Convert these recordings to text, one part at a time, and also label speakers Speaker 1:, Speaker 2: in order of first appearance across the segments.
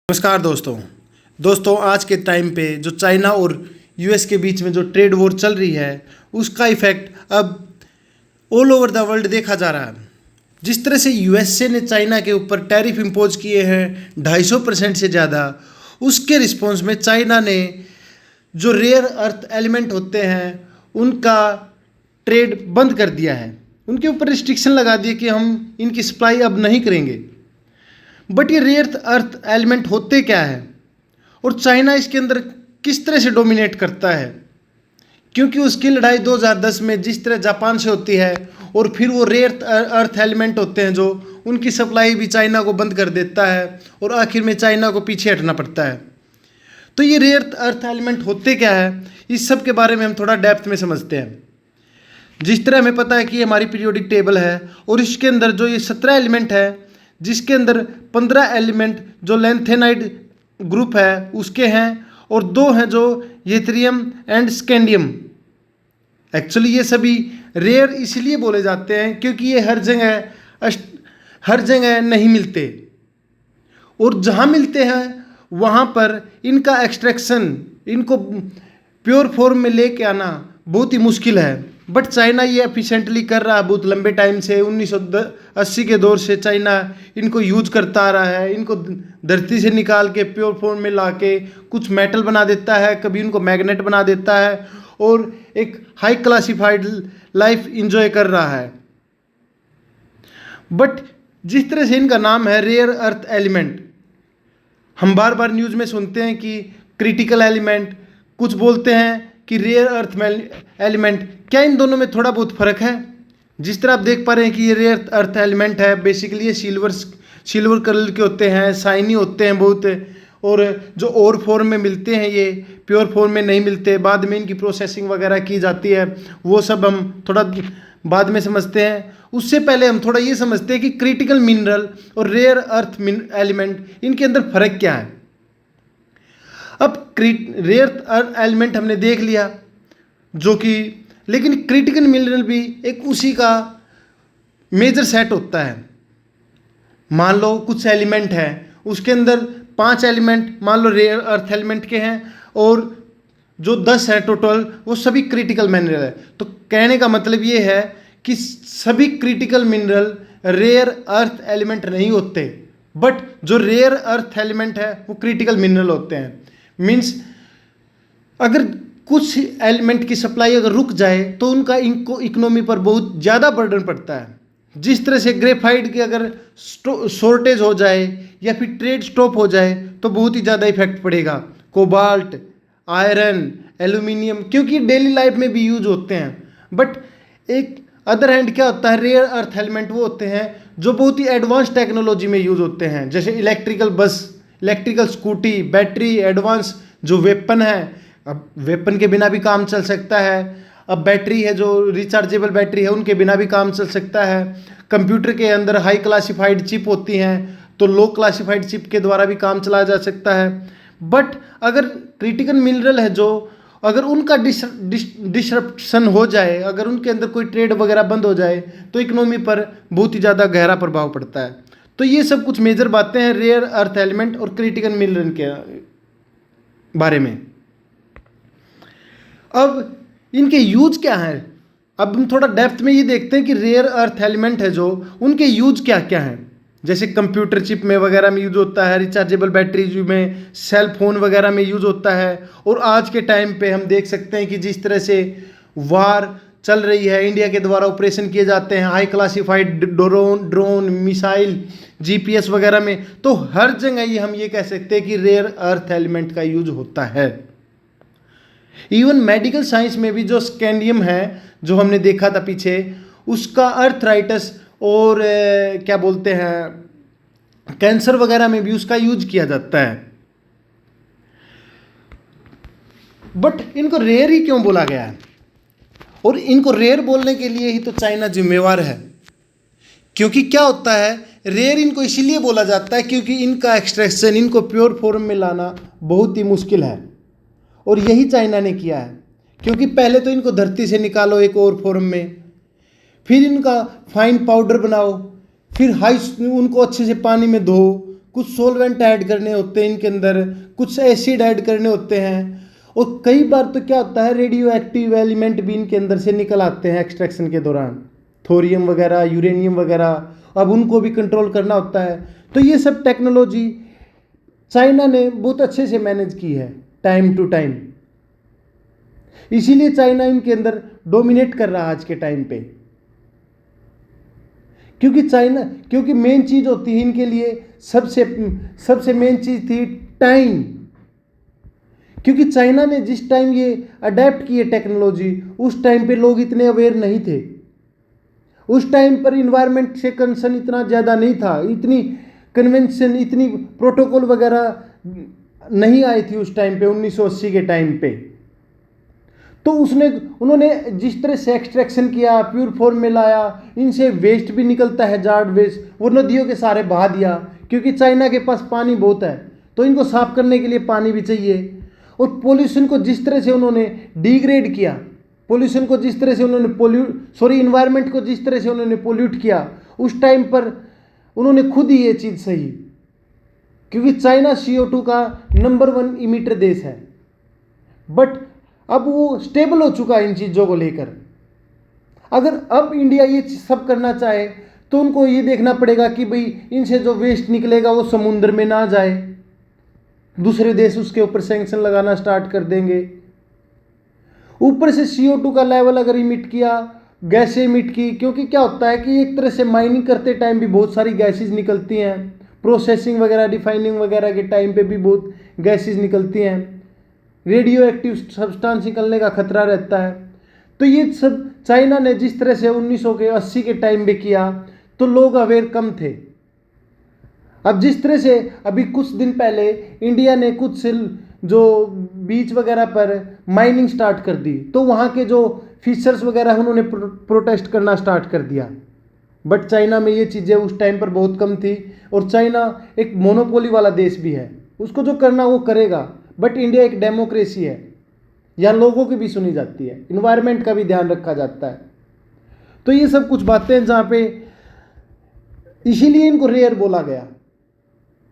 Speaker 1: नमस्कार दोस्तों आज के टाइम पे जो चाइना और यूएस के बीच में जो ट्रेड वॉर चल रही है उसका इफेक्ट अब ऑल ओवर द वर्ल्ड देखा जा रहा है। जिस तरह से यूएसए ने चाइना के ऊपर टैरिफ इम्पोज किए हैं 250% से ज़्यादा, उसके रिस्पॉन्स में चाइना ने जो रेयर अर्थ एलिमेंट होते हैं उनका ट्रेड बंद कर दिया है, उनके ऊपर रिस्ट्रिक्शन लगा दिए कि हम इनकी सप्लाई अब नहीं करेंगे। बट ये रेयर अर्थ एलिमेंट होते क्या है और चाइना इसके अंदर किस तरह से डोमिनेट करता है, क्योंकि उसकी लड़ाई 2010 में जिस तरह जापान से होती है और फिर वो रेयर अर्थ एलिमेंट होते हैं जो उनकी सप्लाई भी चाइना को बंद कर देता है और आखिर में चाइना को पीछे हटना पड़ता है। तो ये रेयर अर्थ एलिमेंट होते क्या है, इस सब के बारे में हम थोड़ा डेप्थ में समझते हैं। जिस तरह हमें पता है कि हमारी पीरियोडिक टेबल है और इसके अंदर जो ये 17 एलिमेंट है, जिसके अंदर 15 एलिमेंट जो लैंथेनाइड ग्रुप है उसके हैं और 2 हैं जो येथेरियम एंड स्कैंडियम। एक्चुअली ये सभी रेयर इसलिए बोले जाते हैं क्योंकि ये हर जगह नहीं मिलते और जहाँ मिलते हैं वहाँ पर इनका एक्सट्रैक्शन, इनको प्योर फॉर्म में लेके आना बहुत ही मुश्किल है। बट चाइना ये एफिशिएंटली कर रहा है बहुत लंबे टाइम से। 1980 के दौर से चाइना इनको यूज करता आ रहा है। इनको धरती से निकाल के प्योर फॉर्म में ला के कुछ मेटल बना देता है, कभी इनको मैग्नेट बना देता है और एक हाई क्लासिफाइड लाइफ इंजॉय कर रहा है। बट जिस तरह से इनका नाम है रेयर अर्थ एलिमेंट, हम बार बार न्यूज़ में सुनते हैं कि क्रिटिकल एलिमेंट, कुछ बोलते हैं कि रेयर अर्थ एलिमेंट। क्या इन दोनों में थोड़ा बहुत फ़र्क है? जिस तरह आप देख पा रहे हैं कि ये रेयर अर्थ एलिमेंट है, बेसिकली ये सिल्वर कलर के होते हैं, शाइनी होते हैं बहुत, और जो और फॉर्म में मिलते हैं ये प्योर फॉर्म में नहीं मिलते। बाद में इनकी प्रोसेसिंग वगैरह की जाती है, वो सब हम थोड़ा बाद में समझते हैं। उससे पहले हम थोड़ा ये समझते हैं कि क्रिटिकल मिनरल और रेयर अर्थ एलिमेंट, इनके अंदर फ़र्क क्या है। अब रेयर अर्थ एलिमेंट हमने देख लिया जो कि, लेकिन क्रिटिकल मिनरल भी एक उसी का मेजर सेट होता है। मान लो कुछ एलिमेंट है, उसके अंदर 5 एलिमेंट मान लो रेयर अर्थ एलिमेंट के हैं और जो 10 है टोटल वो सभी क्रिटिकल मिनरल है। तो कहने का मतलब ये है कि सभी critical mineral rare earth element नहीं होते, बट जो रेयर अर्थ एलिमेंट है वो क्रिटिकल मिनरल होते हैं। मीन्स अगर कुछ एलिमेंट की सप्लाई अगर रुक जाए तो उनका इनको इकोनॉमी पर बहुत ज़्यादा बर्डन पड़ता है। जिस तरह से ग्रेफाइट की अगर शॉर्टेज हो जाए या फिर ट्रेड स्टॉप हो जाए तो बहुत ही ज़्यादा इफेक्ट पड़ेगा। कोबाल्ट, आयरन, एल्यूमिनियम, क्योंकि डेली लाइफ में भी यूज होते हैं। बट एक अदर हैंड क्या होता है, रेयर अर्थ एलिमेंट वो होते हैं जो बहुत ही एडवांस टेक्नोलॉजी में यूज होते हैं, जैसे इलेक्ट्रिकल बस, इलेक्ट्रिकल स्कूटी, बैटरी, एडवांस जो वेपन है। अब वेपन के बिना भी काम चल सकता है। अब बैटरी है जो रिचार्जेबल बैटरी है, उनके बिना भी काम चल सकता है। कंप्यूटर के अंदर हाई क्लासिफाइड चिप होती हैं तो लो क्लासिफाइड चिप के द्वारा भी काम चलाया जा सकता है। बट अगर क्रिटिकल मिनरल है जो, अगर उनका डिसरप्शन हो जाए, अगर उनके अंदर कोई ट्रेड वगैरह बंद हो जाए तो इकोनॉमी पर बहुत ही ज़्यादा गहरा प्रभाव पड़ता है। तो ये सब कुछ मेजर बातें हैं रेयर अर्थ एलिमेंट और क्रिटिकल मिनरल के बारे में। अब इनके यूज क्या हैं, अब हम थोड़ा डेप्थ में ये देखते हैं कि रेयर अर्थ एलिमेंट है जो, उनके यूज क्या क्या हैं। जैसे कंप्यूटर चिप में वगैरह में यूज होता है, रिचार्जेबल बैटरीज में, सेल फोन वगैरह में यूज होता है। और आज के टाइम पे हम देख सकते हैं कि जिस तरह से वार चल रही है, इंडिया के द्वारा ऑपरेशन किए जाते हैं, high classified drone, missile, GPS वगैरह में, तो हर जगह ये हम ये कह सकते हैं कि रेयर अर्थ एलिमेंट का यूज होता है। इवन मेडिकल साइंस में भी जो स्कैंडियम है जो हमने देखा था पीछे, उसका अर्थराइटिस और क्या बोलते हैं कैंसर वगैरह में भी उसका यूज किया जाता है। बट इनको रेयर ही क्यों बोला गया है, और इनको रेयर बोलने के लिए ही तो चाइना जिम्मेवार है। क्योंकि क्या होता है, रेयर इनको इसीलिए बोला जाता है क्योंकि इनका एक्सट्रैक्शन, इनको प्योर फॉर्म में लाना बहुत ही मुश्किल है और यही चाइना ने किया है। क्योंकि पहले तो इनको धरती से निकालो एक और फॉर्म में, फिर इनका फाइन पाउडर बनाओ, फिर उनको अच्छे से पानी में धो, कुछ सोलवेंट ऐड करने होते हैं इनके अंदर, कुछ एसिड ऐड करने होते हैं, और कई बार तो क्या होता है रेडियो एक्टिव एलिमेंट भी इनके अंदर से निकल आते हैं एक्सट्रैक्शन के दौरान, थोरियम वगैरह, यूरेनियम वगैरह, अब उनको भी कंट्रोल करना होता है। तो ये सब टेक्नोलॉजी चाइना ने बहुत अच्छे से मैनेज की है टाइम टू टाइम, इसीलिए चाइना इनके अंदर डोमिनेट कर रहा है आज के टाइम पे। क्योंकि मेन चीज होती है इनके लिए, सबसे मेन चीज थी टाइम। क्योंकि चाइना ने जिस टाइम ये अडेप्ट की है टेक्नोलॉजी, उस टाइम पे लोग इतने अवेयर नहीं थे, उस टाइम पर इन्वायरमेंट से कंसर्न इतना ज़्यादा नहीं था, इतनी कन्वेंशन, इतनी प्रोटोकॉल वगैरह नहीं आई थी उस टाइम पे, 1980 के टाइम पे। तो उन्होंने जिस तरह से एक्सट्रैक्शन किया, प्योर फॉर्म में लाया, इनसे वेस्ट भी निकलता है, जार्ड वेस्ट, वो नदियों के सारे बहा दिया, क्योंकि चाइना के पास पानी बहुत है, तो इनको साफ करने के लिए पानी भी चाहिए। और पोल्यूशन को जिस तरह से उन्होंने डिग्रेड किया, पोल्यूशन को जिस तरह से उन्होंने इन्वायरमेंट को जिस तरह से उन्होंने पोल्यूट किया, उस टाइम पर उन्होंने खुद ही ये चीज़ सही, क्योंकि चाइना CO2 का नंबर 1 इमिटर देश है, बट अब वो स्टेबल हो चुका है इन चीज़ों को लेकर। अगर अब इंडिया ये सब करना चाहे तो उनको ये देखना पड़ेगा कि भाई इनसे जो वेस्ट निकलेगा वो समुद्र में ना जाए, दूसरे देश उसके ऊपर सैंक्शन लगाना स्टार्ट कर देंगे। ऊपर से CO2 का लेवल अगर इमिट किया, गैसें इमिट की, क्योंकि क्या होता है कि एक तरह से माइनिंग करते टाइम भी बहुत सारी गैसेज निकलती हैं, प्रोसेसिंग वगैरह, रिफाइनिंग वगैरह के टाइम पे भी बहुत गैसेज निकलती हैं, रेडियो एक्टिव सब्सटेंस निकलने का खतरा रहता है। तो ये सब चाइना ने जिस तरह से 1980 के टाइम पे किया, तो लोग अवेयर कम थे। अब जिस तरह से अभी कुछ दिन पहले इंडिया ने कुछ जो बीच वगैरह पर माइनिंग स्टार्ट कर दी, तो वहाँ के जो फिशर्स वगैरह उन्होंने प्रोटेस्ट करना स्टार्ट कर दिया। बट चाइना में ये चीज़ें उस टाइम पर बहुत कम थी, और चाइना एक मोनोपोली वाला देश भी है, उसको जो करना वो करेगा। बट इंडिया एक डेमोक्रेसी है, यहाँ लोगों की भी सुनी जाती है, इन्वायरमेंट का भी ध्यान रखा जाता है। तो ये सब कुछ बातें हैं जहाँ पे, इसीलिए इनको रेयर बोला गया।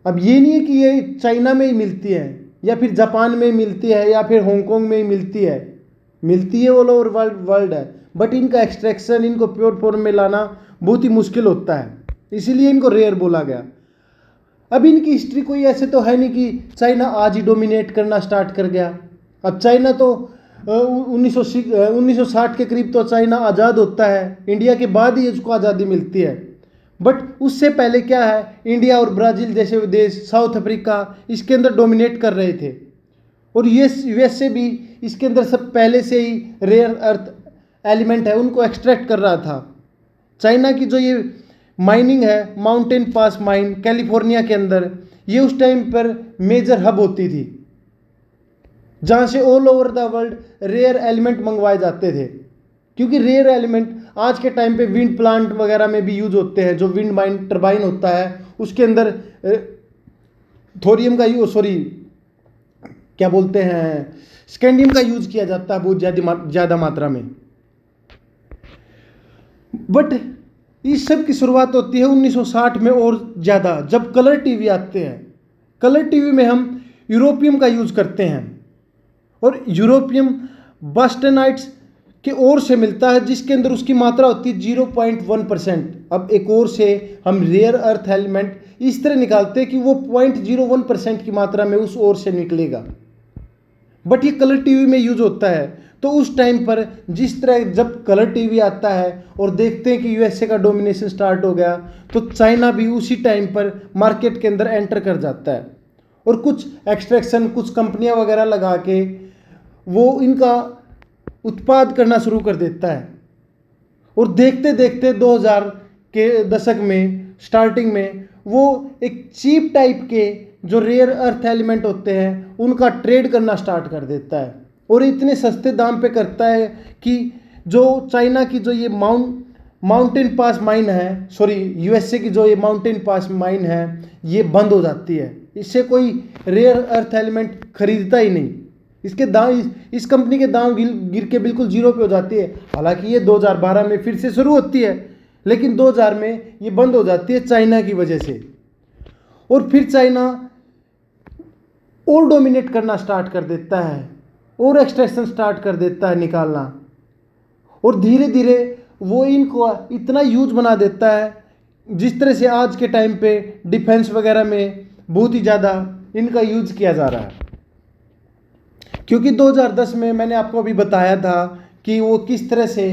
Speaker 1: अब ये नहीं है कि ये चाइना में ही मिलती है, या फिर जापान में ही मिलती है, या फिर हांगकांग में ही मिलती है ऑल ओवर वर्ल्ड है, बट इनका एक्सट्रैक्शन, इनको प्योर फॉर्म में लाना बहुत ही मुश्किल होता है, इसीलिए इनको रेयर बोला गया। अब इनकी हिस्ट्री कोई ऐसे तो है नहीं कि चाइना आज ही डोमिनेट करना स्टार्ट कर गया। अब चाइना तो 1960 के करीब तो चाइना आज़ाद होता है, इंडिया के बाद ही उसको आज़ादी मिलती है। बट उससे पहले क्या है, इंडिया और ब्राज़ील जैसे देश, साउथ अफ्रीका, इसके अंदर डोमिनेट कर रहे थे, और USA भी इसके अंदर सब पहले से ही रेयर अर्थ एलिमेंट है उनको एक्सट्रैक्ट कर रहा था। चाइना की जो ये माइनिंग है, माउंटेन पास माइन कैलिफोर्निया के अंदर, ये उस टाइम पर मेजर हब होती थी, जहाँ से all over the world rare element मंगवाए जाते थे। क्योंकि रेयर एलिमेंट आज के टाइम पे विंड प्लांट वगैरह में भी यूज होते हैं, जो विंड माइन टरबाइन होता है उसके अंदर थोरियम का क्या बोलते हैं, स्कैंडियम का यूज किया जाता है बहुत ज़्यादा मात्रा में। बट इस सब की शुरुआत होती है 1960 में, और ज़्यादा जब कलर टीवी आते हैं। कलर टीवी में हम यूरोपियम का यूज करते हैं, और यूरोपियम बास्टेनाइट्स के ओर से मिलता है, जिसके अंदर उसकी मात्रा होती है 0.1%। अब एक और से हम रेयर अर्थ एलिमेंट इस तरह निकालते हैं कि वो 0.01% की मात्रा में उस ओर से निकलेगा, बट ये कलर टीवी में यूज होता है। तो उस टाइम पर जिस तरह जब कलर टीवी आता है और देखते हैं कि USA का डोमिनेशन स्टार्ट हो गया, तो चाइना भी उसी टाइम पर मार्केट के अंदर एंटर कर जाता है, और कुछ एक्सट्रैक्शन, कुछ कंपनियां वगैरह लगा के वो इनका उत्पाद करना शुरू कर देता है। और देखते देखते 2000 के दशक में स्टार्टिंग में वो एक चीप टाइप के जो रेयर अर्थ एलिमेंट होते हैं उनका ट्रेड करना स्टार्ट कर देता है, और इतने सस्ते दाम पे करता है कि जो चाइना की जो ये माउंटेन पास माइन है, USA की जो ये माउंटेन पास माइन है, ये बंद हो जाती है। इससे कोई रेयर अर्थ एलिमेंट खरीदता ही नहीं, इसके दाम, इस कंपनी के दाम गिर के बिल्कुल जीरो पे हो जाती है। हालांकि ये 2012 में फिर से शुरू होती है, लेकिन 2000 में ये बंद हो जाती है चाइना की वजह से। और फिर चाइना और डोमिनेट करना स्टार्ट कर देता है और एक्सट्रैक्शन स्टार्ट कर देता है निकालना, और धीरे धीरे वो इनको इतना यूज बना देता है, जिस तरह से आज के टाइम पे डिफेंस वगैरह में बहुत ही ज़्यादा इनका यूज किया जा रहा है। क्योंकि 2010 में मैंने आपको अभी बताया था कि वो किस तरह से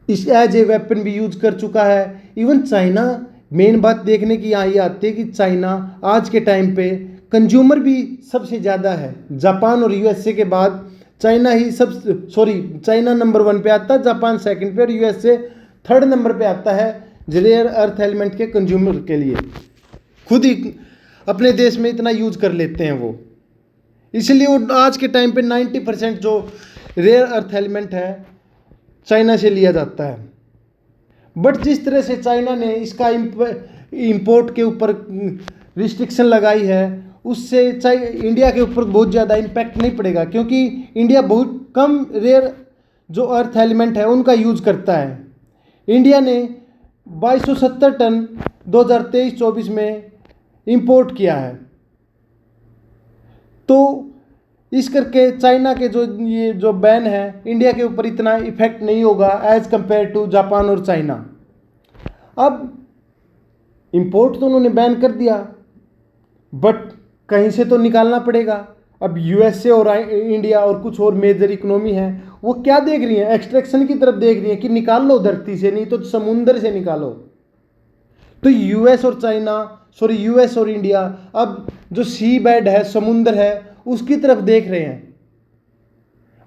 Speaker 1: इस एज ए वेपन भी यूज कर चुका है। इवन चाइना, मेन बात देखने की यहाँ ये आती है कि चाइना आज के टाइम पे कंज्यूमर भी सबसे ज़्यादा है। जापान और यूएसए के बाद चाइना ही चाइना नंबर 1 पे आता है, जापान सेकंड पे और यूएसए थर्ड नंबर पे आता है रेयर अर्थ एलिमेंट के कंज्यूमर के लिए। खुद ही अपने देश में इतना यूज कर लेते हैं वो, इसलिए वो आज के टाइम पे 90% जो रेयर अर्थ एलिमेंट है चाइना से लिया जाता है। बट जिस तरह से चाइना ने इसका इंपोर्ट के ऊपर रिस्ट्रिक्शन लगाई है, उससे इंडिया के ऊपर बहुत ज़्यादा इम्पैक्ट नहीं पड़ेगा, क्योंकि इंडिया बहुत कम रेयर जो अर्थ एलिमेंट है उनका यूज करता है। इंडिया ने 2270 टन 2023-24 में इंपोर्ट किया है। तो इस करके चाइना के ये जो बैन है इंडिया के ऊपर इतना इफेक्ट नहीं होगा एज कंपेयर टू जापान और चाइना। अब इंपोर्ट तो उन्होंने बैन कर दिया, बट कहीं से तो निकालना पड़ेगा। अब यूएसए और इंडिया और कुछ और मेजर इकोनॉमी है, वो क्या देख रही है? एक्सट्रैक्शन की तरफ देख रही है कि निकाल लो धरती से, नहीं तो समुंदर से निकालो। तो यूएस और इंडिया अब जो सी बेड है, समुंदर है, उसकी तरफ देख रहे हैं।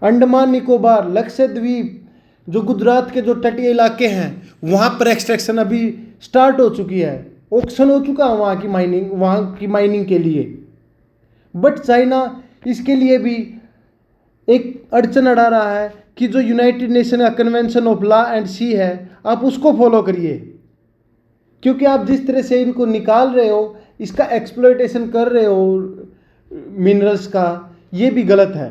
Speaker 1: अंडमान निकोबार, लक्षद्वीप, जो गुजरात के जो तटीय इलाके हैं, वहाँ पर एक्सट्रैक्शन अभी स्टार्ट हो चुकी है, ऑक्शन हो चुका है वहाँ की माइनिंग के लिए। बट चाइना इसके लिए भी एक अड़चन अड़ा रहा है कि जो यूनाइटेड नेशन का कन्वेंशन ऑफ लॉ एंड सी है, आप उसको फॉलो करिए, क्योंकि आप जिस तरह से इनको निकाल रहे हो, इसका एक्सप्लॉयटेशन कर रहे हो मिनरल्स का, ये भी गलत है।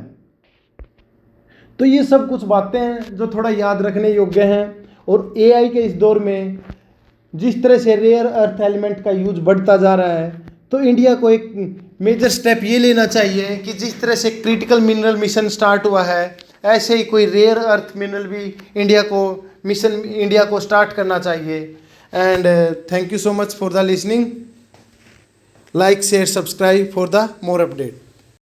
Speaker 1: तो ये सब कुछ बातें हैं जो थोड़ा याद रखने योग्य हैं। और एआई के इस दौर में जिस तरह से रेयर अर्थ एलिमेंट का यूज बढ़ता जा रहा है, तो इंडिया को एक मेजर स्टेप ये लेना चाहिए कि जिस तरह से क्रिटिकल मिनरल मिशन स्टार्ट हुआ है, ऐसे ही कोई रेयर अर्थ मिनरल भी इंडिया को स्टार्ट करना चाहिए। And thank you so much for the listening. Like, share, subscribe for the more update.